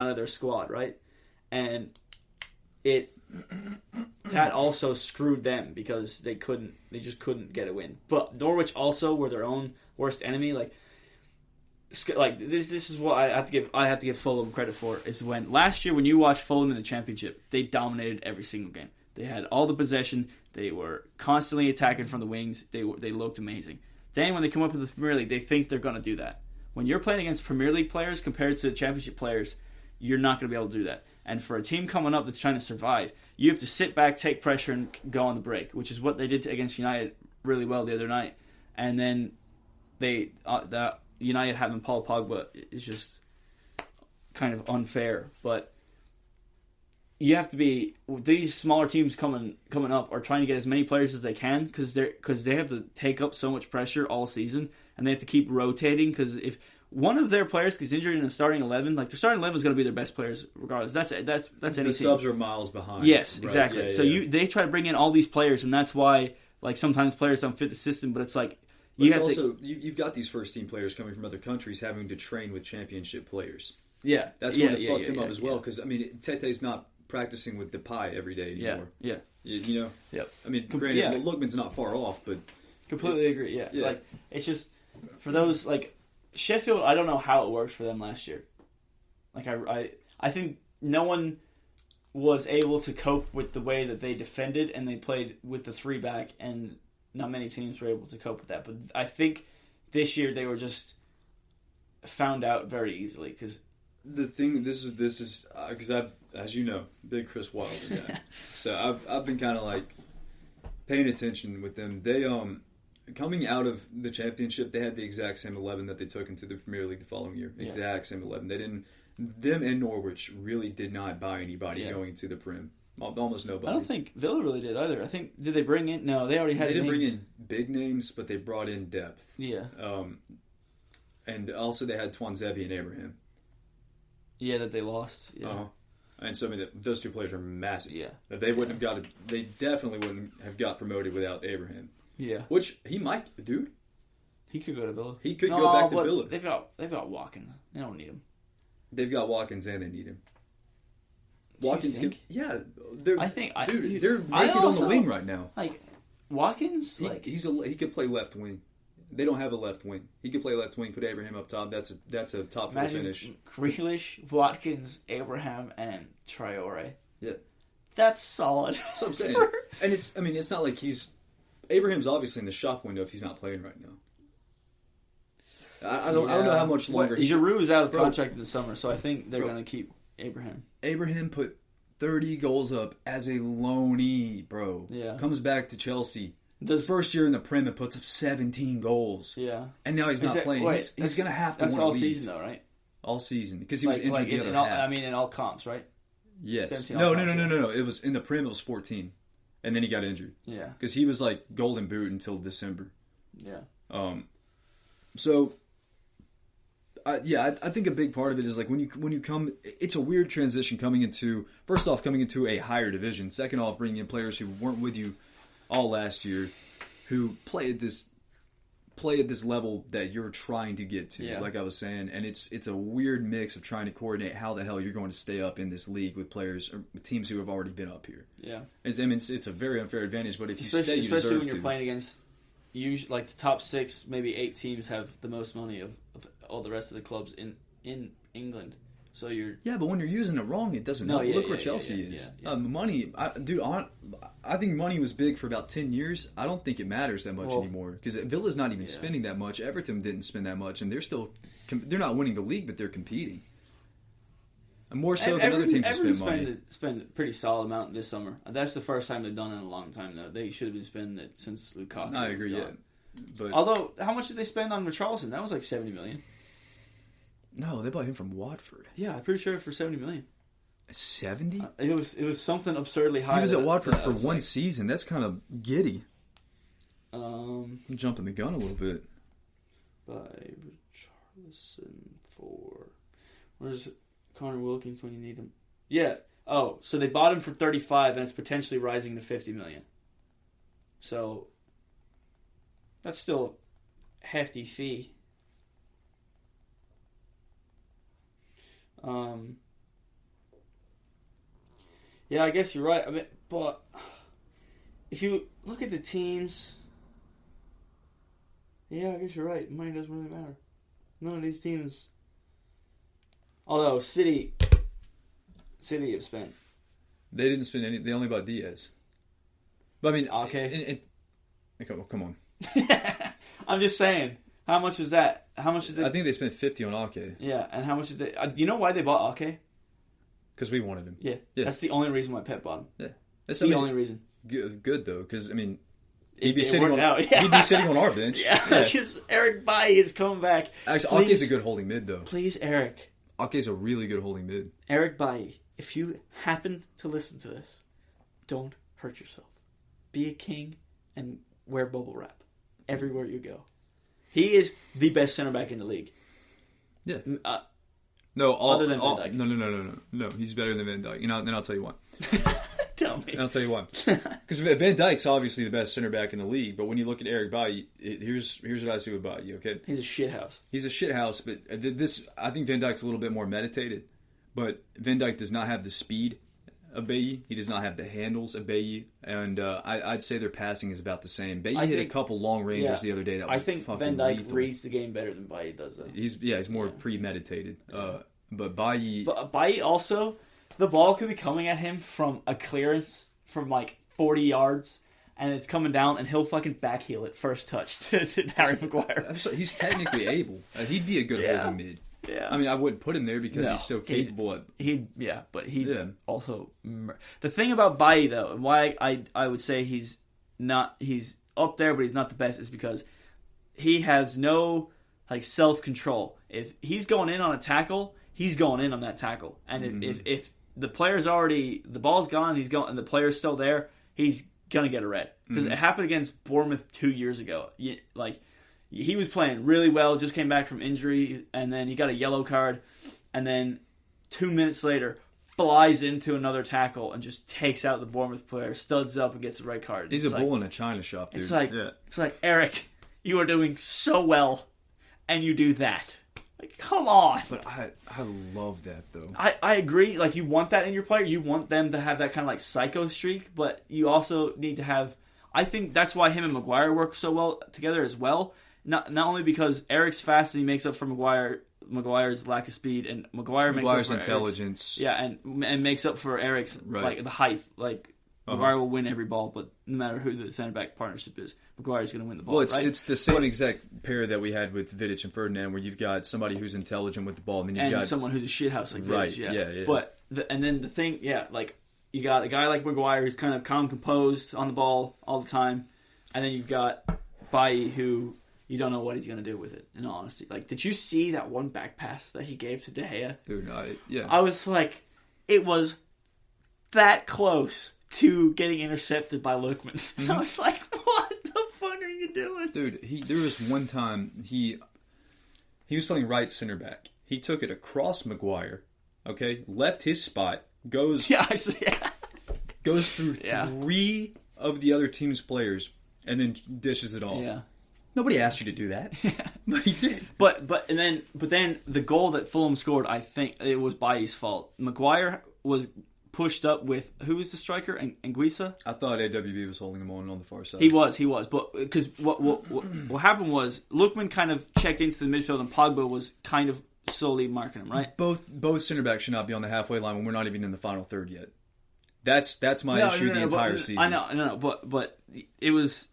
out of their squad, right? And it that also screwed them because they just couldn't get a win. But Norwich also were their own worst enemy. Like this is what I have to give Fulham credit for, is when last year when you watched Fulham in the Championship, they dominated every single game. They had all the possession. They were constantly attacking from the wings. They looked amazing. Then when they come up with the Premier League, they think they're going to do that. When you're playing against Premier League players compared to Championship players, you're not going to be able to do that. And for a team coming up that's trying to survive, you have to sit back, take pressure, and go on the break, which is what they did against United really well the other night. And then United having Paul Pogba is just kind of unfair. But you have to be, these smaller teams coming up are trying to get as many players as they can because they have to take up so much pressure all season, and they have to keep rotating because if one of their players gets injured in the starting 11, like the starting 11 is going to be their best players regardless. That's any the team. subs are miles behind. Yes, right? exactly. Yeah, so yeah. they try to bring in all these players, and that's why like sometimes players don't fit the system. But it's like you've got these first team players coming from other countries having to train with championship players. Yeah, that's going to fuck them up as well. Because I mean, Tete's not practicing with Depay every day anymore. Yeah. You know. Yep. I mean, granted, Lookman's not far off, but completely agree. Yeah. Like it's just for those like Sheffield. I don't know how it worked for them last year. Like I think no one was able to cope with the way that they defended and they played with the 3-back, and not many teams were able to cope with that. But I think this year they were just found out very easily because. The thing, this is because I've, as you know, big Chris Wilder guy. So I've been kind of like paying attention with them. They coming out of the championship, they had the exact same 11 that they took into the Premier League the following year. Exact same 11. They didn't. Them and Norwich really did not buy anybody going into the Prem. Almost nobody. I don't think Villa really did either. I think did they bring in? No, they already had. They didn't names. bring in big names, but they brought in depth. Yeah. And also they had Twanzebe and Abraham. Yeah, that they lost. Yeah. Uh-huh. And so I mean, those two players are massive. Yeah. That they wouldn't have got. They definitely wouldn't have got promoted without Abraham. Yeah. Which he might, dude. He could go to Villa. He could go back to Villa. They've got Watkins. They don't need him. They've got Watkins and they need him. Watkins, yeah. They're naked on the wing right now. Like Watkins, he could play left wing. They don't have a left wing. He could play left wing. Put Abraham up top. That's a top four finish. Grealish, Watkins, Abraham, and Traore. Yeah, that's solid. That's what I'm saying. And it's not like Abraham's obviously in the shop window if he's not playing right now. I don't know how much longer. Giroud is out of contract in the summer, so I think they're going to keep Abraham. Abraham put 30 goals up as a loanee, bro. Yeah, comes back to Chelsea. The first year in the Prem, it puts up 17 goals. Yeah. And now he's not playing. He's going to have to That's want to all leave. season, though, right? All season. Because he was injured the other half. I mean, in all comps, right? Yes. No. It was in the Prem, it was 14. And then he got injured. Yeah. Because he was like golden boot until December. Yeah. So, I think a big part of it is like when you come, it's a weird transition coming into a higher division. Second off, bringing in players who weren't with you all last year, who play at this level that you're trying to get to, like I was saying, and it's a weird mix of trying to coordinate how the hell you're going to stay up in this league with players or with teams who have already been up here. Yeah, it's a very unfair advantage, but if you stay, you deserve to. Especially when you're playing against usually like the top 6, maybe 8 teams have the most money of all the rest of the clubs in England. So but when you're using it wrong, it doesn't help. Look where Chelsea is. Money, I think money was big for about 10 years. I don't think it matters that much anymore because Villa's not even spending that much. Everton didn't spend that much, and they're not winning the league, but they're competing. And more so than other teams who spend money. Spend a pretty solid amount this summer. That's the first time they've done it in a long time, though. They should have been spending it since Lukaku. I agree. Yeah, but although how much did they spend on Richarlison? That was like $70 million. No, they bought him from Watford. Yeah, I'm pretty sure for $70 million. 70? It was something absurdly high. He was at Watford for one season. That's kind of giddy. I'm jumping the gun a little bit. By Richarlison for where's Connor Wilkins when you need him? Yeah. Oh, so they bought him for 35, and it's potentially rising to 50 million. So that's still a hefty fee. Yeah, I guess you're right. I mean, but if you look at the teams, yeah, I guess you're right. Money doesn't really matter. None of these teams. Although City have spent. They didn't spend any. They only bought Diaz. But I mean, okay. Come on. I'm just saying. How much was that? How much did they? I think they spent 50 on Ake. Yeah, and how much did they? You know why they bought Ake? Because we wanted him. Yeah, that's the only reason why Pep bought him. Yeah, that's the only reason. Good though, because I mean, he'd be sitting on our bench. Yeah, because Eric Bailly is coming back. Actually, Ake's a good holding mid though. Please, Eric. Ake's a really good holding mid. Eric Bailly, if you happen to listen to this, don't hurt yourself. Be a king and wear bubble wrap everywhere you go. He is the best center back in the league. Yeah. Other than Van Dijk. No. He's better than Van Dijk. Then I'll tell you why. Tell me. And I'll tell you why. Because Van Dijk's obviously the best center back in the league, but when you look at Eric Bailly, here's what I see with Bailly. Okay, he's a shithouse. He's a shithouse, but I think Van Dijk's a little bit more meditated. But Van Dijk does not have the speed of Bailly. He does not have the handles of Bailly, and I'd say their passing is about the same. Bailly hit a couple long rangers the other day. That I think Van Dijk reads the game better than Bailly does, though. He's more premeditated. But Bailly also, the ball could be coming at him from a clearance from like 40 yards, and it's coming down, and he'll fucking backheel it first touch to Harry Maguire. He's technically able. He'd be a good holding mid. Yeah. I mean, I wouldn't put him there because he's so capable. He'd also. The thing about Bailly, though, and why I would say he's up there, but he's not the best, is because he has no like self-control. If he's going in on a tackle, he's going in on that tackle, and if the player's already, the ball's gone, he's going, and the player's still there, he's gonna get a red. Because it happened against Bournemouth 2 years ago. He was playing really well, just came back from injury, and then he got a yellow card, and then 2 minutes later flies into another tackle and just takes out the Bournemouth player, studs up and gets a red card. He's a bull in a china shop, dude. It's like Eric, you are doing so well, and you do that. Like, come on. But I love that, though. I agree. Like, you want that in your player. You want them to have that kind of, like, psycho streak. But you also need to have... I think that's why him and Maguire work so well together as well. Not only because Eric's fast and he makes up for Maguire's lack of speed, and Maguire's makes up for intelligence. Eric's, and makes up for Eric's, like, the height. Like, Maguire will win every ball, but no matter who the center-back partnership is, Maguire's going to win the ball. Well, it's the same exact pair that we had with Vidic and Ferdinand, where you've got somebody who's intelligent with the ball, and then you've got someone who's a shithouse like Vidic. Right, yeah. But then the thing, like you got a guy like Maguire who's kind of calm, composed on the ball all the time, and then you've got Bailly who you don't know what he's going to do with it. In all honesty, like, did you see that one back pass that he gave to De Gea? Dude, yeah. I was like, it was that close to getting intercepted by Lookman. Mm-hmm. I was like, what the fuck are you doing? Dude, there was one time he was playing right center back. He took it across Maguire, okay, left his spot, goes through three of the other team's players, and then dishes it off. Yeah. Nobody asked you to do that. Yeah. But he did. But then the goal that Fulham scored, I think it was Bailly's fault. Maguire was pushed up with, who was the striker? Anguissa? I thought AWB was holding him on the far side. He was, but because what happened was Lookman kind of checked into the midfield and Pogba was kind of slowly marking him, right? Both center backs should not be on the halfway line when we're not even in the final third yet. That's my issue the entire season. I know, but it was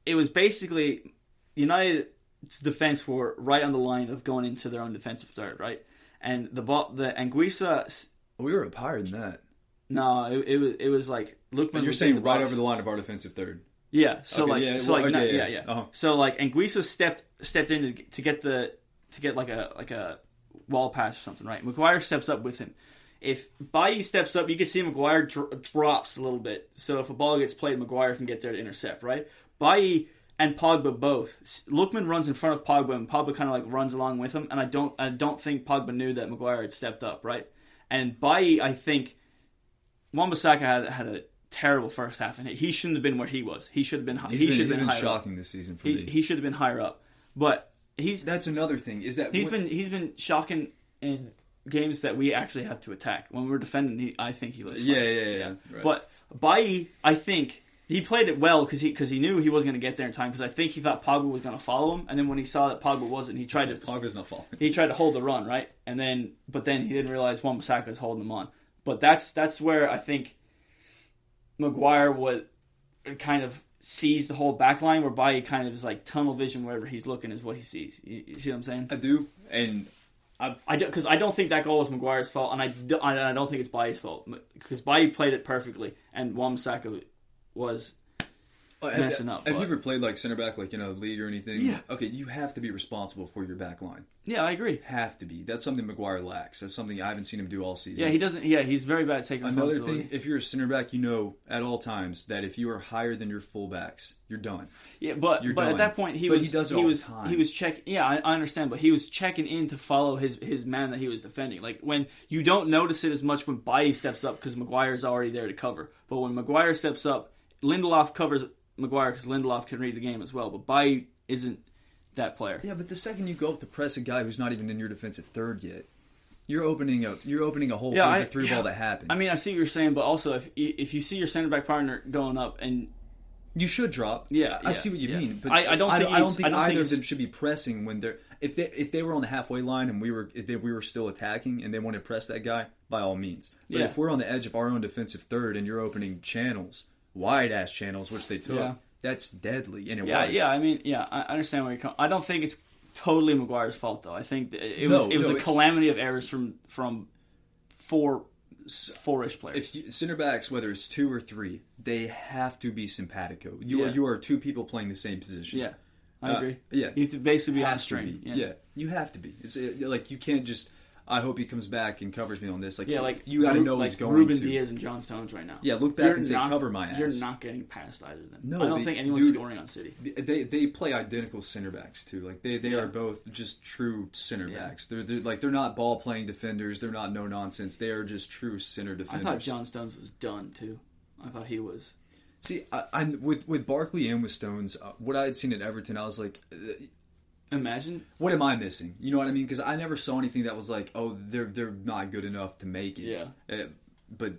basically United's defense were right on the line of going into their own defensive third, right? And the Anguissa. We were up higher than that. No, it was like Lookman. You're saying right over the line of our defensive third. Yeah. So okay, yeah. Uh-huh. So like Anguissa stepped in to get like a wall pass or something, right? Maguire steps up with him. If Bailly steps up, you can see Maguire drops a little bit. So if a ball gets played, Maguire can get there to intercept, right? Bailly and Pogba both. Lookman runs in front of Pogba, and Pogba kind of like runs along with him. And I don't think Pogba knew that Maguire had stepped up, right? And Bailly, I think, Wan-Bissaka had a terrible first half, and he shouldn't have been where he was. He should have been. He's been shocking up. This season for me. He should have been higher up, but that's another thing. Is that he's been shocking in games that we actually have to attack. When we're defending, I think he looks fine. Yeah. Right. But Bailly, I think he played it well because he knew he wasn't going to get there in time. Because I think he thought Pogba was going to follow him, and then when he saw that Pogba wasn't, he tried to Pogba's not following. He tried to hold the run, right? But then he didn't realize Wan-Bissaka was holding him on. But that's where I think Maguire would kind of sees the whole back line, where Bailly kind of is like tunnel vision. Wherever he's looking is what he sees. You see what I'm saying? I do, and because I don't think that goal was Maguire's fault, and I don't think it's Bailly's fault, because Bailly played it perfectly, and Wan-Bissaka was messing up. Have you ever played like center back, like in a league or anything? Yeah. Okay, you have to be responsible for your back line. Yeah, I agree. Have to be. That's something Maguire lacks. That's something I haven't seen him do all season. Yeah, he doesn't. Yeah, he's very bad at taking Another responsibility. thing, if you're a center back, you know at all times that if you are higher than your fullbacks, you're done. Yeah, but done. at that point he does it all the time. He was checking. Yeah, I understand, but he was checking in to follow his man that he was defending. Like when you don't notice it as much when Bailly steps up because Maguire's already there to cover. But when Maguire steps up, Lindelof covers Maguire because Lindelof can read the game as well. But Bailly isn't that player. Yeah, but the second you go up to press a guy who's not even in your defensive third yet, you're opening a hole for the through ball that happened. I mean, I see what you're saying, but also if you see your center back partner going up and you should drop. Yeah, I see what you mean, but I don't think either of them should be pressing when they're if they were on the halfway line and we were still attacking and they want to press that guy, by all means. But if we're on the edge of our own defensive third and you're opening channels, wide ass channels, which they took, that's deadly. And it was. Yeah. I mean, I understand where you're coming. I don't think it's totally Maguire's fault though. I think it was a calamity of errors from four-ish players. If center backs, whether it's 2 or 3, they have to be simpatico. You are 2 people playing the same position. Yeah, I agree. Yeah, you have to basically be on string. Yeah, you have to be. It's like you can't just. I hope he comes back and covers me on this. Like, you got to know he's going Ruben to. Diaz and John Stones right now. Yeah, look back and say, cover my ass. You're not getting past either of them. No, I don't think anyone's scoring on City. They play identical center backs too. Like they are both just true center backs. They're not ball playing defenders. They're not no nonsense. They are just true center defenders. I thought John Stones was done too. I thought he was. See, I with Barkley and with Stones, what I had seen at Everton, I was like. Imagine. What am I missing? You know what I mean? Because I never saw anything that was like, oh, they're not good enough to make it. Yeah. But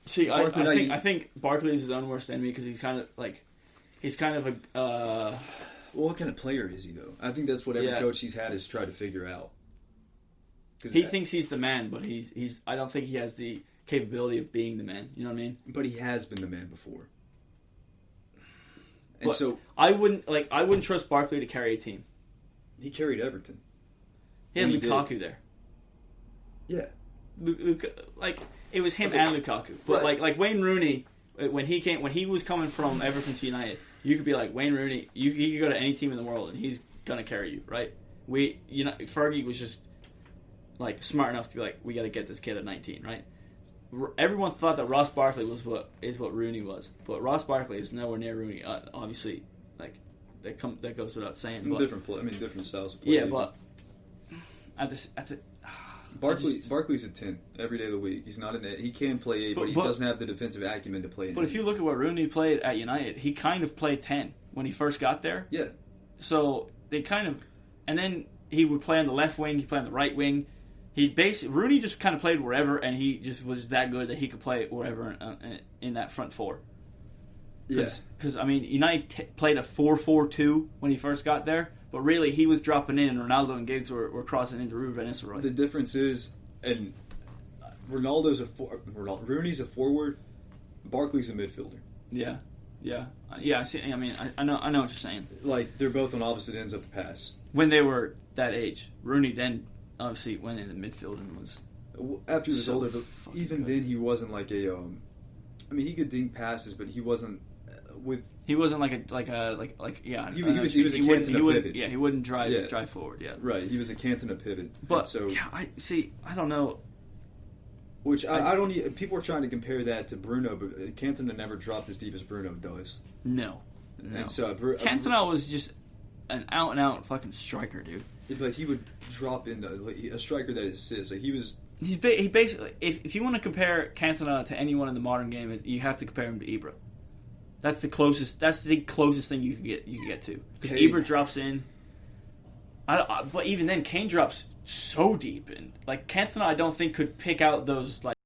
see, I think Barkley is his own worst enemy because he's kind of a. Well, what kind of player is he though? I think that's what every coach he's had is tried to figure out. He thinks he's the man, but he's. I don't think he has the capability of being the man. You know what I mean? But he has been the man before. And but so I wouldn't trust Barkley to carry a team. He carried Everton. He had Lukaku there. Yeah. It was him and Lukaku. But like Wayne Rooney, when he was coming from Everton to United, you could be like, Wayne Rooney, he could go to any team in the world and he's gonna carry you, right? Fergie was just like smart enough to be like, we got to get this kid at 19, right? Everyone thought that Ross Barkley was what Rooney was, but Ross Barkley is nowhere near Rooney. Obviously, like that goes without saying. But, different styles of play. Yeah, but Barkley's a 10 every day of the week. He's not he can play 8, but he doesn't have the defensive acumen to play. But if you look at what Rooney played at United, he kind of played 10 when he first got there. Yeah. So they kind of, and then he would play on the left wing. He played on the right wing. Rooney just kind of played wherever, and he just was that good that he could play wherever in that front four. Because I mean, United played a 4-4-2 when he first got there, but really he was dropping in, and Ronaldo and Giggs were crossing into Ruben Van Nistelrooy. The difference is, and Rooney's a forward, Barkley's a midfielder. Yeah. I see. I mean, I know what you're saying. Like they're both on opposite ends of the pass. When they were that age, Rooney then obviously went into midfield and was after he was older. But even then, he wasn't like a. I mean, he could dink passes, but he wasn't with. He wasn't like a yeah. He was a Cantona pivot. Yeah, he wouldn't drive forward. Yeah, right. He was a Cantona pivot. But so I don't know. Which I don't. People are trying to compare that to Bruno, but Cantona never dropped as deep as Bruno does. No. And so Cantona was just an out and out fucking striker, dude. But he would drop in a striker that assists. Like he basically if you want to compare Cantona to anyone in the modern game, you have to compare him to Ibra. That's the closest thing you can get to because Ibra drops in. But even then, Kane drops so deep, and like Cantona, I don't think could pick out those like